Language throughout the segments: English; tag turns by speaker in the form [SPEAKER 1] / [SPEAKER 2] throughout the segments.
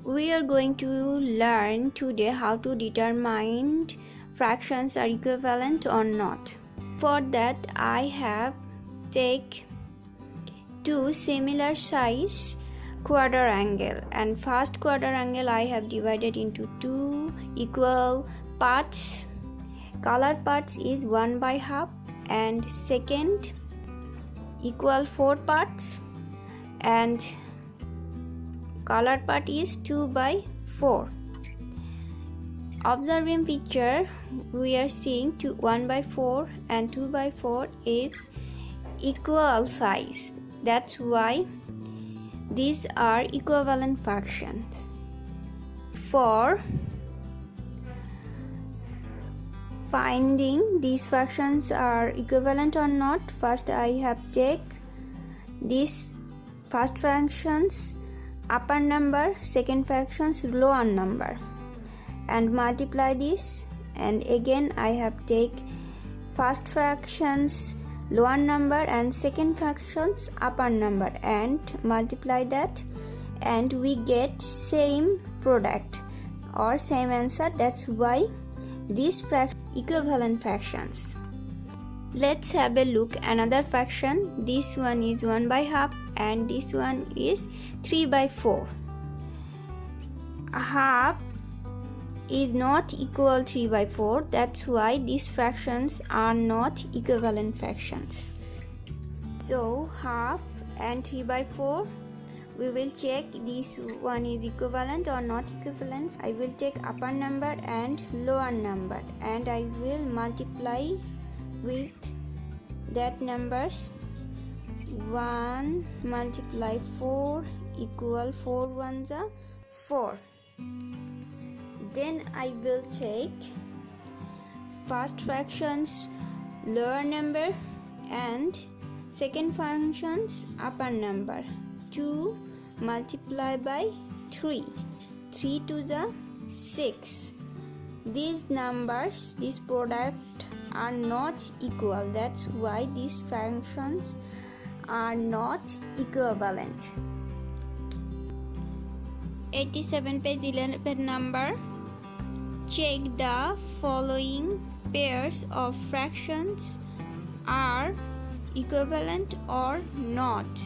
[SPEAKER 1] We are going to learn today how to determine fractions are equivalent or not. For that, I have take two similar size quadrangle, and first quadrangle I have divided into two equal parts. Colored parts is 1/2 and second equal 4 parts, and colored part is 2/4. Observing picture, we are seeing 1/4 and 2/4 is equal size. That's why these are equivalent fractions. For finding these fractions are equivalent or not, first I have take these first fractions upper number, second fractions lower number, and multiply this, and again I have take first fractions lower number and second fractions upper number and multiply that, and we get same product or same answer. That's why these equivalent fractions. Let's have a look another fraction. This one is 1/2 and this one is 3/4. Half is not equal 3/4. That's why these fractions are not equivalent fractions. So half and 3/4, we will check this one is equivalent or not equivalent. I will take upper number and lower number, and I will multiply with that numbers. 1 multiply 4 equal 4 ones are 4. Then I will take first fractions lower number and second fractions upper number. 2 multiply by 3. 3 to the 6. These numbers, this product are not equal. That's why these fractions are not equivalent. 87 page 11 number. Check the following pairs of fractions are equivalent or not.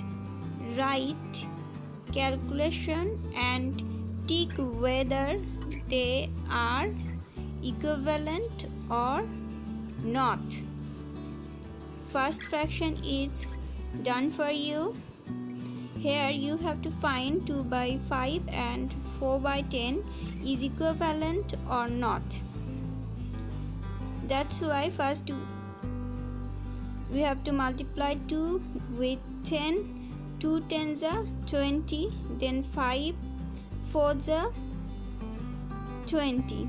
[SPEAKER 1] Write calculation and tick whether they are equivalent or not. First fraction is done for you. Here you have to find 2/5 and 4/10 is equivalent or not. That's why first we have to multiply 2 with 10. 2 tens are 20, then 5 fours are 20.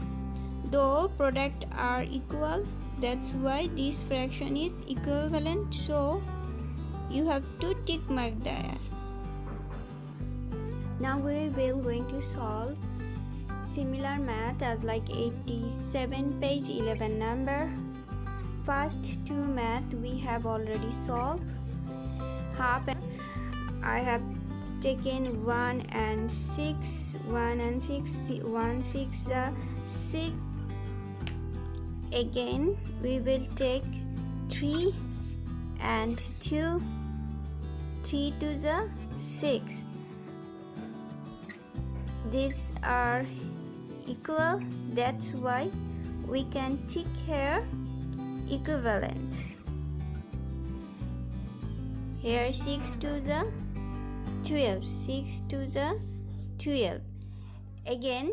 [SPEAKER 1] Though product are equal, that's why this fraction is equivalent, so you have to tick mark there. Now we will going to solve similar math as like 87 page 11 number. First two math we have already solved. Half, I have taken 1 and 6, 1 and 6, 1 6 6. Again we will take 3 and 2, 3 to the 6. These are equal. That's why we can tick here equivalent. Here 6 to the 12, 6 to the 12. Again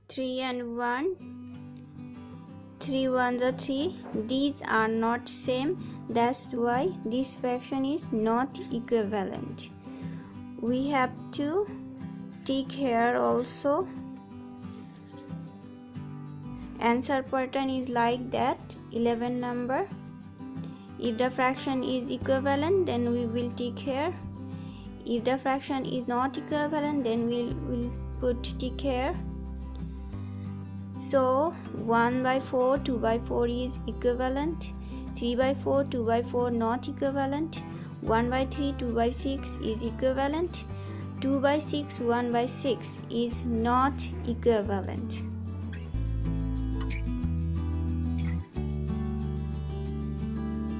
[SPEAKER 1] 3 and 1, 3 ones are 3. These are not same. That's why this fraction is not equivalent. We have to tick here also. Answer pattern is like that. 11 number. If the fraction is equivalent, then we will tick here. If the fraction is not equivalent, then we will put tick here. So 1/4, 2/4 is equivalent. 3/4, 2/4 not equivalent. 1/3, 2/6 is equivalent. 2 by 6, 1 by 6 is not equivalent.